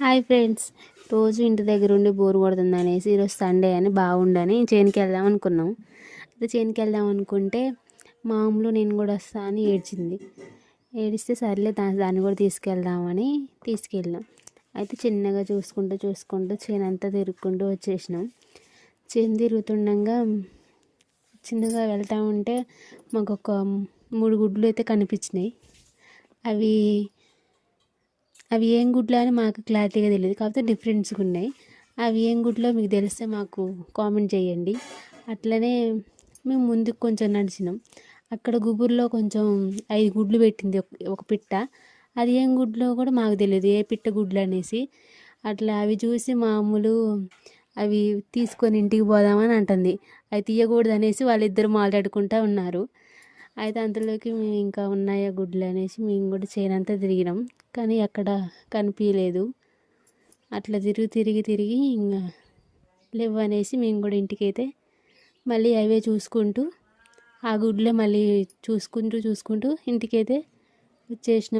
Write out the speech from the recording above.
Hi friends, రోజు ఇంటి దగ్గర ఉండి బోర్ కొడుతుంది అనేసి ఈరోజు సండే అని బాగుండని చేనుకి వెళ్దాం అనుకున్నాం. అయితే చేనుకి వెళ్దాం అనుకుంటే మా అమ్మలో నేను కూడా వస్తా అని ఏడ్చింది. ఏడిస్తే సర్లే దాన్ని కూడా తీసుకెళ్దామని తీసుకెళ్ళాం. అయితే చిన్నగా చూసుకుంటూ చేను అంతా తిరుక్కుంటూ వచ్చేసినాం. చేను తిరుగుతుండగా చిన్నగా వెళ్తూ ఉంటే మాకు ఒక 3 గుడ్లు అయితే కనిపించినాయి. అవి అవి ఏం గుడ్లు అని మాకు క్లారిటీగా తెలియదు, కాకపోతే డిఫరెంట్స్గా ఉన్నాయి. అవి ఏం గుడ్లో మీకు తెలిస్తే మాకు కామెంట్ చేయండి. అట్లనే మేము ముందుకు కొంచెం నడిచినాం. అక్కడ గుబుర్లో కొంచెం 5 గుడ్లు పెట్టింది ఒక పిట్ట. అది ఏం గుడ్లో కూడా మాకు తెలియదు, ఏ పిట్ట గుడ్లు అనేసి. అట్లా అవి చూసి మామూలు అవి తీసుకొని ఇంటికి పోదామని అంటుంది. అవి తీయకూడదు అనేసి వాళ్ళిద్దరు మాట్లాడుకుంటూ ఉన్నారు. అయితే అంతలోకి మేము ఇంకా ఉన్నాయా గుడ్లు అనేసి మేము కూడా చేనంతా తిరిగినాం, కానీ అక్కడ కనిపించలేదు. అట్లా తిరిగి ఇంకా లేవు అనేసి మేము కూడా ఇంటికైతే మళ్ళీ అవే చూసుకుంటూ ఆ గుడ్లే మళ్ళీ చూసుకుంటూ ఇంటికైతే వచ్చేసినాం.